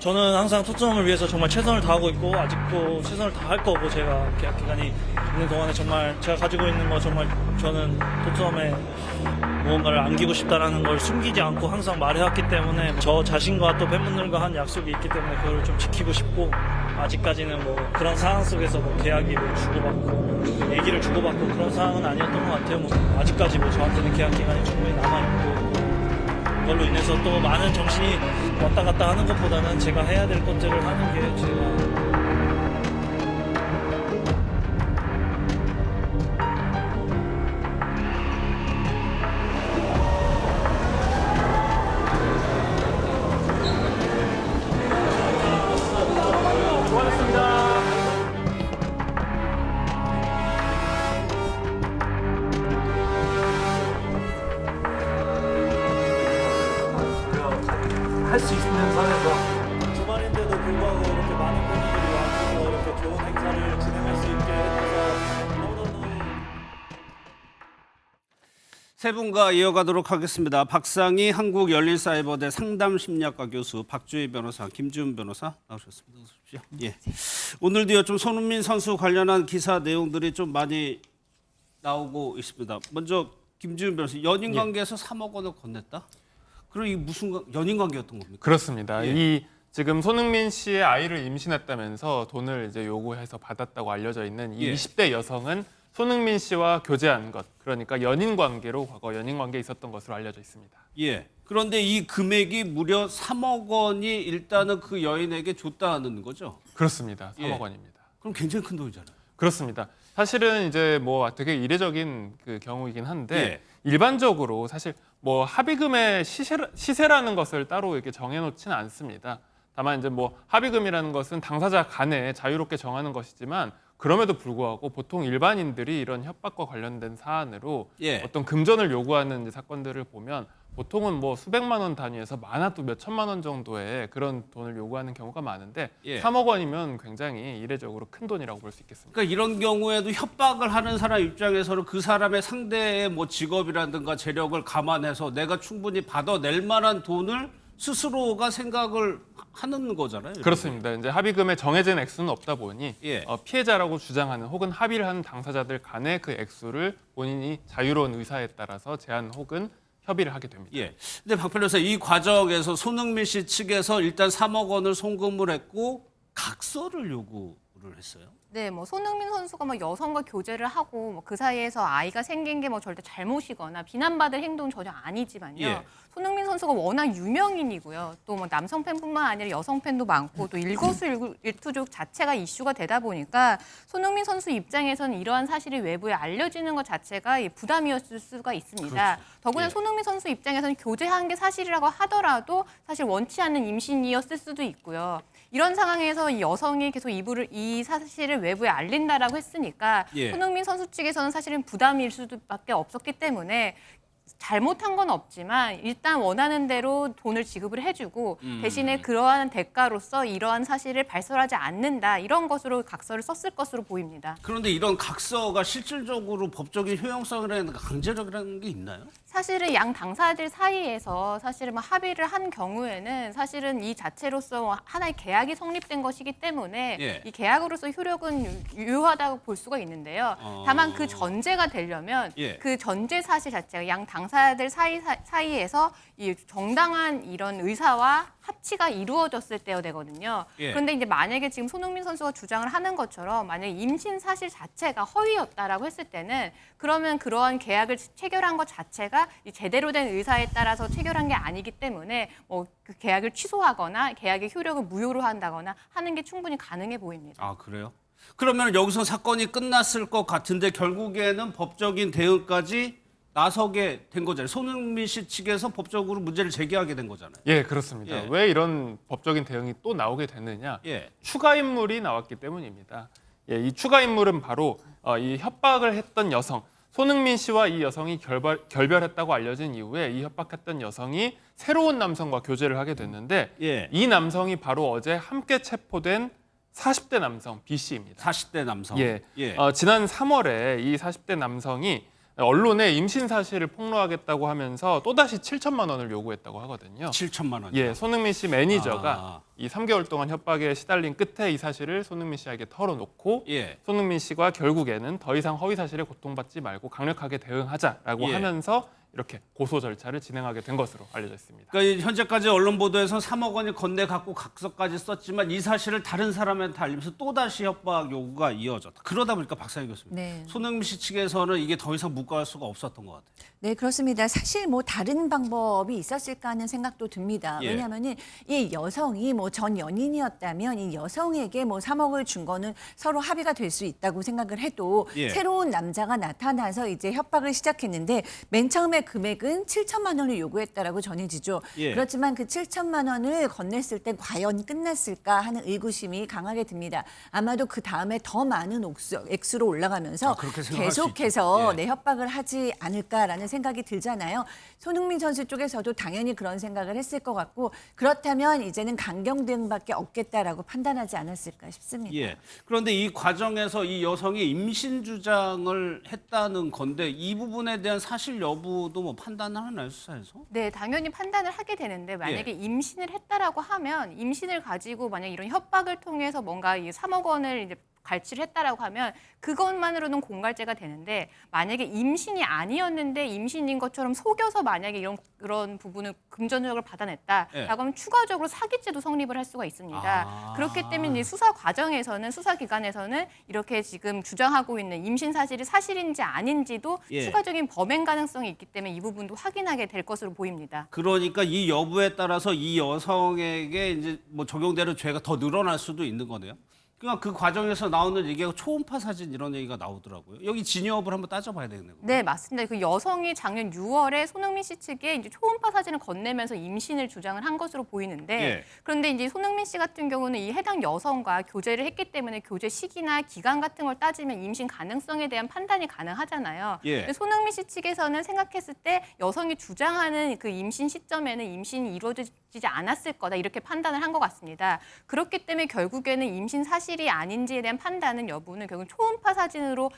저는 항상 토트넘을 위해서 정말 최선을 다하고 있고 아직도 최선을 다할 거고 제가 계약 기간이 있는 동안에 정말 제가 가지고 있는 거 정말 저는 토트넘에 무언가를 안기고 싶다라는 걸 숨기지 않고 항상 말해왔기 때문에 저 자신과 또 팬분들과 한 약속이 있기 때문에 그걸 좀 지키고 싶고 아직까지는 뭐 그런 상황 속에서 뭐 계약이 뭐 주고받고 얘기를 주고받고 그런 상황은 아니었던 것 같아요. 뭐 아직까지 뭐 저한테는 계약 기간이 충분히 남아있고 그걸로 인해서 또 많은 정신이 왔다 갔다 하는 것보다는 제가 해야 될 것들을 하는 게 제가 할 수 있는 선에서 주말인데도 불구하고 이렇게 많은 팬들이 와서 이렇게 좋은 행사를 진행할 수 있게 해서 너무너무 세 분과 이어가도록 하겠습니다. 박상희 한국열린사이버대 상담심리학과 교수, 박주희 변호사, 김지훈 변호사 나오셨습니다. 어서 오십시오. 예. 오늘도요 좀 손흥민 선수 관련한 기사 내용들이 좀 많이 나오고 있습니다. 먼저 김지훈 변호사, 연인 관계에서 3억 원을 건넸다? 그럼 이게 무슨 연인 관계였던 겁니까? 그렇습니다. 예. 이 지금 손흥민 씨의 아이를 임신했다면서 돈을 이제 요구해서 받았다고 알려져 있는 이 예. 20대 여성은 손흥민 씨와 교제한 것, 그러니까 연인 관계로 과거 연인 관계에 있었던 것으로 알려져 있습니다. 예. 그런데 이 금액이 무려 3억 원이 일단은 그 여인에게 줬다는 거죠? 그렇습니다. 3억 예. 원입니다. 그럼 굉장히 큰 돈이잖아요. 그렇습니다. 사실은 이제 뭐 되게 이례적인 그 경우이긴 한데 예. 일반적으로 사실 뭐 합의금의 시세라는 것을 따로 이렇게 정해놓지는 않습니다. 다만 이제 뭐 합의금이라는 것은 당사자 간에 자유롭게 정하는 것이지만 그럼에도 불구하고 보통 일반인들이 이런 협박과 관련된 사안으로 예. 어떤 금전을 요구하는 이제 사건들을 보면 보통은 뭐 수백만 원 단위에서 많아도 몇 천만 원 정도의 그런 돈을 요구하는 경우가 많은데 예. 3억 원이면 굉장히 이례적으로 큰 돈이라고 볼 수 있겠습니다. 그러니까 이런 경우에도 협박을 하는 사람 입장에서는 그 사람의 상대의 뭐 직업이라든가 재력을 감안해서 내가 충분히 받아낼 만한 돈을 스스로가 생각을 하는 거잖아요. 그렇습니다. 이제 합의금에 정해진 액수는 없다 보니 예. 피해자라고 주장하는 혹은 합의를 하는 당사자들 간의 그 액수를 본인이 자유로운 의사에 따라서 제한 혹은 협의를 하게 됩니다. 예. 근데 박 변호사, 이 과정에서 손흥민 씨 측에서 일단 3억 원을 송금을 했고 각서를 요구를 했어요. 네, 뭐 손흥민 선수가 뭐 여성과 교제를 하고 뭐 그 사이에서 아이가 생긴 게 뭐 절대 잘못이거나 비난받을 행동은 전혀 아니지만요. 예. 손흥민 선수가 워낙 유명인이고요. 또 뭐 남성 팬뿐만 아니라 여성 팬도 많고 또 일거수일투족 자체가 이슈가 되다 보니까 손흥민 선수 입장에서는 이러한 사실이 외부에 알려지는 것 자체가 부담이었을 수가 있습니다. 그렇죠. 더구나 예. 손흥민 선수 입장에서는 교제한 게 사실이라고 하더라도 사실 원치 않는 임신이었을 수도 있고요. 이런 상황에서 이 여성이 계속 이 사실을 외부에 알린다라고 했으니까 예. 손흥민 선수 측에서는 사실은 부담일 수밖에 없었기 때문에 잘못한 건 없지만 일단 원하는 대로 돈을 지급을 해주고 대신에 그러한 대가로서 이러한 사실을 발설하지 않는다 이런 것으로 각서를 썼을 것으로 보입니다. 그런데 이런 각서가 실질적으로 법적인 효용성이라는 강제력이라는 게 있나요? 사실은 양 당사자들 사이에서 사실은 뭐 합의를 한 경우에는 사실은 이 자체로서 하나의 계약이 성립된 것이기 때문에 예. 이 계약으로서 효력은 유효하다고 볼 수가 있는데요. 다만 그 전제가 되려면 예. 그 전제 사실 자체가 양 당사자들 사이에서 이 정당한 이런 의사와 합치가 이루어졌을 때야 되거든요. 예. 그런데 이제 만약에 지금 손흥민 선수가 주장을 하는 것처럼 만약에 임신 사실 자체가 허위였다라고 했을 때는 그러면 그러한 계약을 체결한 것 자체가 이 제대로 된 의사에 따라서 체결한 게 아니기 때문에 뭐 그 계약을 취소하거나 계약의 효력을 무효로 한다거나 하는 게 충분히 가능해 보입니다. 아, 그래요? 그러면 여기서 사건이 끝났을 것 같은데 결국에는 법적인 대응까지 나서게 된 거잖아요. 손흥민 씨 측에서 법적으로 문제를 제기하게 된 거잖아요. 예, 그렇습니다. 예. 왜 이런 법적인 대응이 또 나오게 됐느냐? 예. 추가 인물이 나왔기 때문입니다. 예, 이 추가 인물은 바로 이 협박을 했던 여성, 손흥민 씨와 이 여성이 결별했다고 알려진 이후에 이 협박했던 여성이 새로운 남성과 교제를 하게 됐는데 예. 이 남성이 바로 어제 함께 체포된 40대 남성 B 씨입니다. 40대 남성. 예. 예. 지난 3월에 이 40대 남성이 언론에 임신 사실을 폭로하겠다고 하면서 또다시 7천만 원을 요구했다고 하거든요. 7천만 원. 예, 손흥민 씨 매니저가 이 3개월 동안 협박에 시달린 끝에 이 사실을 손흥민 씨에게 털어놓고 예. 손흥민 씨가 결국에는 더 이상 허위 사실에 고통받지 말고 강력하게 대응하자라고 예. 하면서 이렇게 고소 절차를 진행하게 된 것으로 알려져 있습니다. 그러니까 현재까지 언론 보도에서 3억 원이 건네 갖고 각서까지 썼지만 이 사실을 다른 사람한테 알리면서 또다시 협박 요구가 이어졌다. 그러다 보니까 박상희 교수님, 네. 손흥민 씨 측에서는 이게 더 이상 묵과할 수가 없었던 것 같아요. 네, 그렇습니다. 사실 뭐 다른 방법이 있었을까 하는 생각도 듭니다. 예. 왜냐하면은 이 여성이 뭐 전 연인이었다면 이 여성에게 뭐 3억을 준 거는 서로 합의가 될 수 있다고 생각을 해도 예. 새로운 남자가 나타나서 이제 협박을 시작했는데 맨 처음에 금액은 7천만 원을 요구했다라고 전해지죠. 예. 그렇지만 그 7천만 원을 건넸을 때 과연 끝났을까 하는 의구심이 강하게 듭니다. 아마도 그 다음에 더 많은 액수로 올라가면서 그렇게 생각할 수 계속해서 있죠. 예. 내 협박을 하지 않을까라는 생각이 들잖아요. 손흥민 선수 쪽에서도 당연히 그런 생각을 했을 것 같고 그렇다면 이제는 강경 대응밖에 없겠다라고 판단하지 않았을까 싶습니다. 예. 그런데 이 과정에서 이 여성이 임신 주장을 했다는 건데 이 부분에 대한 사실 여부도 뭐 판단을 하나요, 수사에서? 네, 당연히 판단을 하게 되는데 만약에 임신을 했다라고 하면 임신을 가지고 만약 이런 협박을 통해서 뭔가 이 3억 원을 이제 갈취를 했다라고 하면 그것만으로는 공갈죄가 되는데 만약에 임신이 아니었는데 임신인 것처럼 속여서 만약에 그런 부분을 금전적으로 받아냈다라고 예. 하면 추가적으로 사기죄도 성립을 할 수가 있습니다. 그렇기 때문에 이 수사 과정에서는 수사기관에서는 이렇게 지금 주장하고 있는 임신 사실이 사실인지 아닌지도 예. 추가적인 범행 가능성이 있기 때문에 이 부분도 확인하게 될 것으로 보입니다. 그러니까 이 여부에 따라서 이 여성에게 이제 뭐 적용되는 죄가 더 늘어날 수도 있는 거네요. 그러니까 그 과정에서 나오는 얘기가 초음파 사진 이런 얘기가 나오더라고요. 여기 진위 여부를 한번 따져봐야 되겠네요. 네, 맞습니다. 그 여성이 작년 6월에 손흥민 씨 측에 이제 초음파 사진을 건네면서 임신을 주장을 한 것으로 보이는데 예. 그런데 이제 손흥민 씨 같은 경우는 이 해당 여성과 교제를 했기 때문에 교제 시기나 기간 같은 걸 따지면 임신 가능성에 대한 판단이 가능하잖아요. 예. 근데 손흥민 씨 측에서는 생각했을 때 여성이 주장하는 그 임신 시점에는 임신이 이루어지지 않았을 거다 이렇게 판단을 한 것 같습니다. 그렇기 때문에 결국에는 임신 사실이 아닌지에 대한 판단은 여부는 결국 초음파 사진으로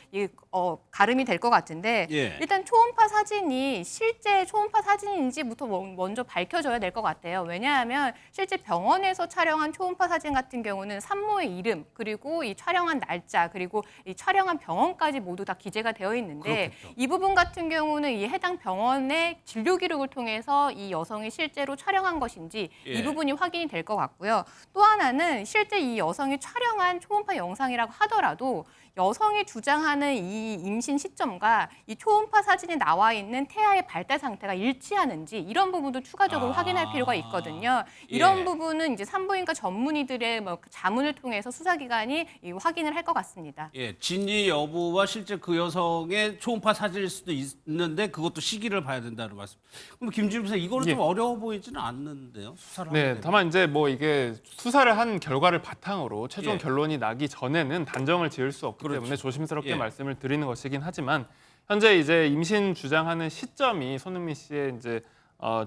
가름이 될 것 같은데 예. 일단 초음파 사진이 실제 초음파 사진인지부터 먼저 밝혀져야 될 것 같아요. 왜냐하면 실제 병원에서 촬영한 초음파 사진 같은 경우는 산모의 이름 그리고 이 촬영한 날짜 그리고 이 촬영한 병원까지 모두 다 기재가 되어 있는데 그렇겠죠. 이 부분 같은 경우는 이 해당 병원의 진료 기록을 통해서 이 여성이 실제로 촬영한 것인지 예. 이 부분이 확인이 될 것 같고요. 또 하나는 실제 이 여성이 촬영한 초음파 영상이라고 하더라도 여성이 주장하는 이 임신 시점과 이 초음파 사진에 나와 있는 태아의 발달 상태가 일치하는지 이런 부분도 추가적으로 확인할 필요가 있거든요. 이런 예. 부분은 이제 산부인과 전문의들의 뭐 자문을 통해서 수사기관이 확인을 할 것 같습니다. 예, 진위 여부와 실제 그 여성의 초음파 사진일 수도 있는데 그것도 시기를 봐야 된다는 말씀. 그럼 김준일 변호사 이거는 예. 좀 어려워 보이지는 않는데요, 수사를 하게 네, 되면. 다만 이제 뭐 이게 수사를 한 결과를 바탕으로 최종 예. 결론이 나기 전에는 단정을 지을 수 없기 그렇죠. 때문에 조심스럽게 예. 말씀을 드리는 것이긴 하지만 현재 이제 임신 주장하는 시점이 손흥민 씨의 이제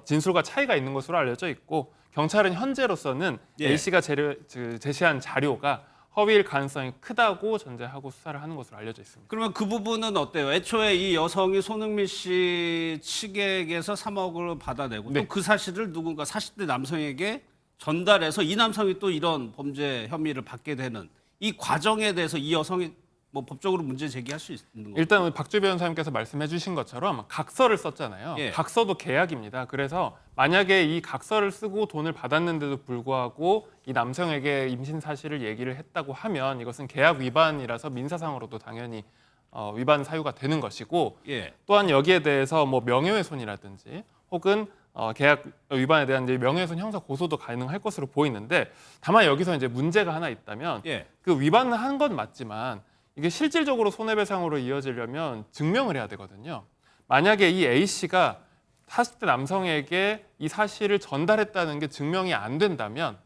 진술과 차이가 있는 것으로 알려져 있고 경찰은 현재로서는 예. A 씨가 제시한 자료가 허위일 가능성이 크다고 전제하고 수사를 하는 것으로 알려져 있습니다. 그러면 그 부분은 어때요? 애초에 이 여성이 손흥민 씨 측에게서 3억을 받아내고 네. 또 그 사실을 누군가 40대 남성에게 전달해서 이 남성이 또 이런 범죄 혐의를 받게 되는 이 과정에 대해서 이 여성이 뭐 법적으로 문제 제기할 수 있는 거예요? 일단 박주 변호사님께서 말씀해 주신 것처럼 각서를 썼잖아요. 예. 각서도 계약입니다. 그래서 만약에 이 각서를 쓰고 돈을 받았는데도 불구하고 이 남성에게 임신 사실을 얘기를 했다고 하면 이것은 계약 위반이라서 민사상으로도 당연히 위반 사유가 되는 것이고 예. 또한 여기에 대해서 뭐 명예훼손이라든지 혹은 계약 위반에 대한 이제 명예훼손 형사 고소도 가능할 것으로 보이는데 다만 여기서 이제 문제가 하나 있다면 예. 그 위반을 한 건 맞지만 이게 실질적으로 손해배상으로 이어지려면 증명을 해야 되거든요. 만약에 이 A 씨가 40대 남성에게 이 사실을 전달했다는 게 증명이 안 된다면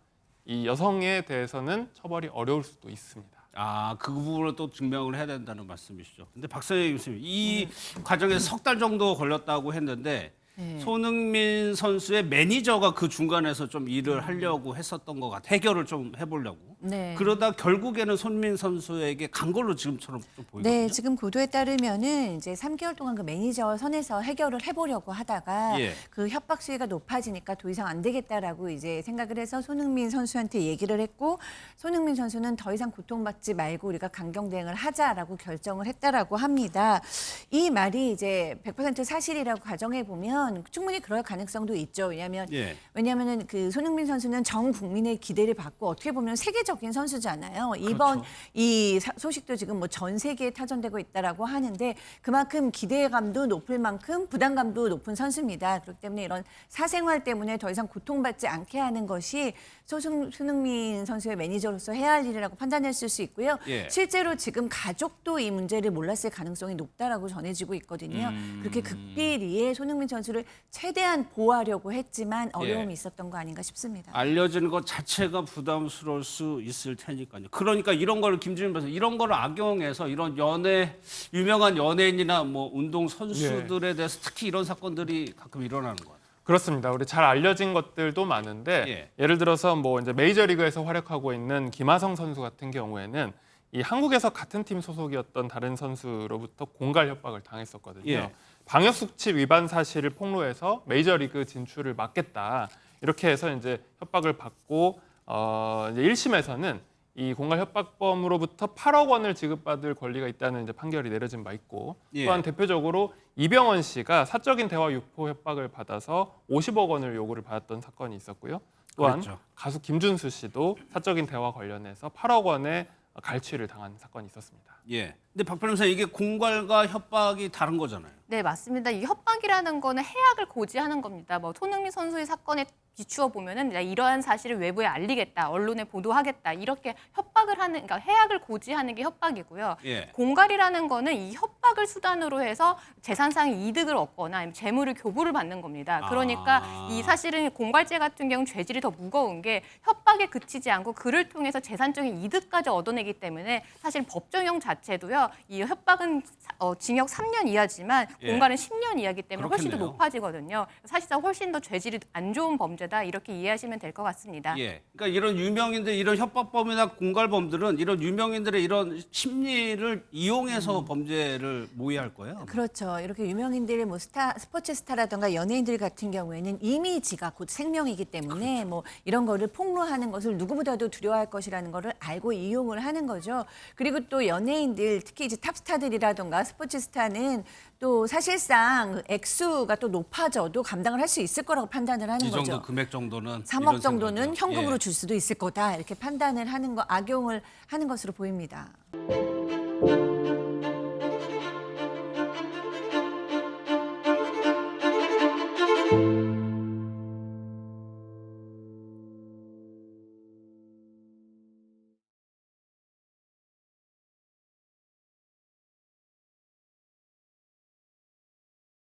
이 여성에 대해서는 처벌이 어려울 수도 있습니다. 아, 그 부분을 또 증명을 해야 된다는 말씀이시죠. 근데 박사님 교수님, 이 과정에서 석 달 정도 걸렸다고 했는데 손흥민 선수의 매니저가 그 중간에서 좀 일을 하려고 했었던 것 같아요. 해결을 좀 해보려고. 네. 그러다 결국에는 손흥민 선수에게 간 걸로 지금처럼 좀 보이거든요. 네, 지금 보도에 따르면은 이제 3개월 동안 그 매니저 선에서 해결을 해보려고 하다가 예. 그 협박 수위가 높아지니까 더 이상 안 되겠다라고 이제 생각을 해서 손흥민 선수한테 얘기를 했고, 손흥민 선수는 더 이상 고통받지 말고 우리가 강경 대응을 하자라고 결정을 했다라고 합니다. 이 말이 이제 100% 사실이라고 가정해 보면 충분히 그럴 가능성도 있죠. 왜냐하면은 그 손흥민 선수는 전 국민의 기대를 받고 어떻게 보면 세계적인 선수잖아요. 이번 이 소식도 지금 뭐 전 세계에 타전되고 있다라고 하는데 그만큼 기대감도 높을 만큼 부담감도 높은 선수입니다. 그렇기 때문에 이런 사생활 때문에 더 이상 고통받지 않게 하는 것이 손흥민 선수의 매니저로서 해야 할 일이라고 판단했을 수 있고요. 예. 실제로 지금 가족도 이 문제를 몰랐을 가능성이 높다라고 전해지고 있거든요. 그렇게 극비리에 손흥민 선수를 최대한 보호하려고 했지만 어려움이 예. 있었던 거 아닌가 싶습니다. 알려지는 것 자체가 부담스러울 수 있을 테니까요. 그러니까 이런 걸 김준일 변호사 이런 걸 악용해서 이런 유명한 연예인이나 뭐 운동 선수들에 대해서 특히 이런 사건들이 가끔 일어나는 것 같아요. 그렇습니다. 우리 잘 알려진 것들도 많은데 예를 들어서 뭐 이제 메이저리그에서 활약하고 있는 김하성 선수 같은 경우에는 이 한국에서 같은 팀 소속이었던 다른 선수로부터 공갈 협박을 당했었거든요. 예. 방역 수칙 위반 사실을 폭로해서 메이저리그 진출을 막겠다 이렇게 해서 이제 협박을 받고 이제 1심에서는 이 공갈 협박범으로부터 8억 원을 지급받을 권리가 있다는 이제 판결이 내려진 바 있고 예. 또한 대표적으로 이병헌 씨가 사적인 대화 유포 협박을 받아서 50억 원을 요구를 받았던 사건이 있었고요. 또한 그렇죠. 가수 김준수 씨도 사적인 대화 관련해서 8억 원의 갈취를 당한 사건이 있었습니다. 예. 근데 박 변호사 이게 공갈과 협박이 다른 거잖아요. 네, 맞습니다. 이 협박이라는 거는 해악을 고지하는 겁니다. 뭐 손흥민 선수의 사건에 비추어 보면은 이러한 사실을 외부에 알리겠다, 언론에 보도하겠다 이렇게 협박을 하는, 그러니까 해악을 고지하는 게 협박이고요. 예. 공갈이라는 거는 이 협박을 수단으로 해서 재산상의 이득을 얻거나 아니면 재물을 교부를 받는 겁니다. 그러니까 이 사실은 공갈죄 같은 경우는 죄질이 더 무거운 게 협박에 그치지 않고 그를 통해서 재산적인 이득까지 얻어내기 때문에 사실 법정형 자체도요. 이 협박은 징역 3년 이하지만 예. 공갈은 10년 이하이기 때문에 훨씬 더 그렇겠네요. 높아지거든요. 사실상 훨씬 더 죄질이 안 좋은 범죄다 이렇게 이해하시면 될 것 같습니다. 예. 그러니까 이런 유명인들, 이런 협박범이나 공갈범들은 이런 유명인들의 이런 심리를 이용해서 범죄를 모의할 거예요. 그렇죠. 이렇게 유명인들, 뭐 스포츠 스타라든가 연예인들 같은 경우에는 이미지가 곧 생명이기 때문에 뭐 이런 거를 폭로하는 것을 누구보다도 두려워할 것이라는 거를 알고 이용을 하는 거죠. 그리고 또 연예인들, 특히 이제 탑스타들이라든가 스포츠 스타는 또 사실상 액수가 또 높아져도 감당을 할 수 있을 거라고 판단을 하는 이 정도 거죠. 금액 정도는 3억 이런 정도는 생각이요. 현금으로 예. 줄 수도 있을 거다 이렇게 판단을 하는 거, 악용을 하는 것으로 보입니다.